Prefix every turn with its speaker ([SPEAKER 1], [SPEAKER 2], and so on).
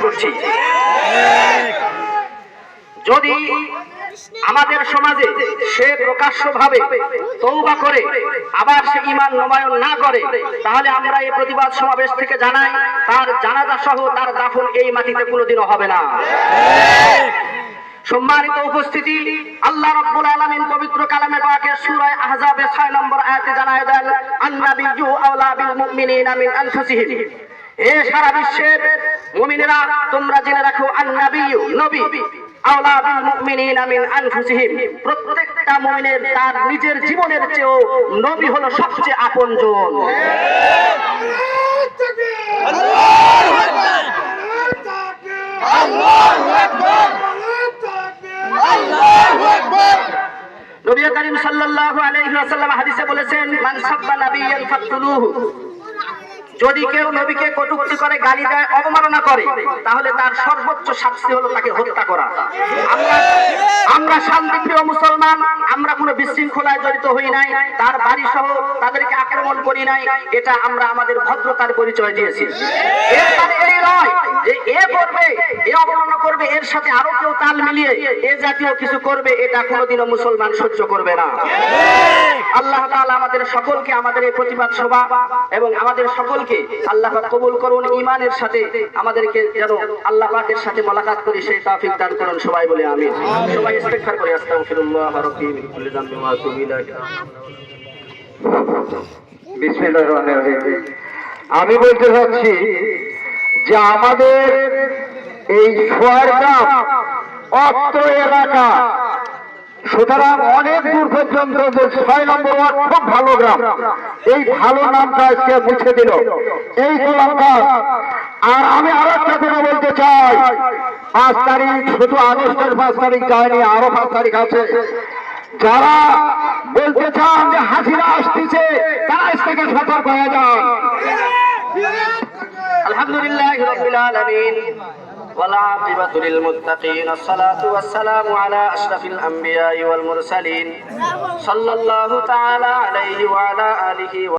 [SPEAKER 1] করছি। যদি আমাদের সমাজে সে প্রকাশ্যভাবে তওবা করে আবার সে ঈমান নবায়ন না করে, তাহলে আমরা এই প্রতিবাদ সমাবেশ থেকে জানাই তার জানাজা সহ তার দাফন এই মাটিতে কোনোদিনও হবে না। সম্মানিত উপস্থিতি, আল্লাহ রাব্বুল আলামিন পবিত্র কালামে পাকে সূরা আহজাবের 6 নম্বর আয়াতে জানায় দেন, আন-নাবিয়্যু আওলা বিল মুমিনিনা মিন আনফুসিহিম। এ সারা বিশ্বের মুমিনেরা, তোমরা জেনে রাখো, আন-নাবিয়্যু নবী, আওলা বিল মুমিনিনা মিন আনফুসিহিম, প্রত্যেকটা মুমিনের তার নিজের জীবনের চেয়েও নবী হলো সবচেয়ে আপনজন। আল্লাহু আকবার, আল্লাহু আকবার, আল্লাহু আকবার। নবী করিম সাল্লাল্লাহু আলাইহি ওয়াসাল্লাম হাদিসে বলেছেন, মান সাব্বা নাবিয়্যান ফাকতুলুহু। যদি কেউ নবীকে কটূক্তি করে, গালি দেয়, অবমাননা করে, তাহলে তার সর্বোচ্চ শাস্তি হলো তাকে হত্যা করা। আমরা শান্তিপ্রিয় মুসলমান, আমরা কোনো বিশৃঙ্খলায় জড়িত হই নাই, তার বাড়ি সহ তাদেরকে আক্রমণ করি নাই, এটা আমরা আমাদের ভদ্রতার পরিচয় দিয়েছি। এর মানে এই নয় যে এ করবে, এ অবমাননা করবে, এর সাথে আরো কেউ তাল মিলিয়ে এ জাতীয় কিছু করবে, এটা কোনোদিনও মুসলমান সহ্য করবে না। আল্লাহ তাআলা আমাদের সকলকে, আমাদের এই প্রতিবাদ সভা এবং আমাদের সকলকে আল্লাহ পাক কবুল করুন। ঈমানের সাথে আমাদেরকে যেন আল্লাহ পাকের সাথে মুলাকাত করি সেই তৌফিক দান করুন। সবাই বলে আমিন। সবাই ইস্তিগফার করি, আস্তাগফিরুল্লাহ রাব্বি মিন কুল্লি যামবিন ওয়া আতুবু ইলাইহি।
[SPEAKER 2] বিসমিল্লাহির রহমানির রহিম। আমি বলতে চাচ্ছি যে আমাদের এই সোয়ারগ্রাম অত্র এলাকা, সুতরাং অনেক দূর পর্যন্ত যে 6 নম্বর ওয়ার্ড খুব ভালো গ্রাম, এই ভালো নামটা আজকে মুছে দিল এই গোলামকার। আর আমি আরো একটা কথা বলতে চাই, 5 তারিখ শুধু আগস্টের 5 তারিখ যায়নি, আরো 5 তারিখ আছে। যারা বলতে চান যে হাসিনা আসতেছে, তারা আজ থেকে সতর্ক হয়ে যান।
[SPEAKER 1] আলহামদুলিল্লাহি রাব্বিল আলামিন والعاقبة للمتقين، الصلاة والسلام على أشرف الأنبياء والمرسلين، صلى الله تعالى عليه وعلى آله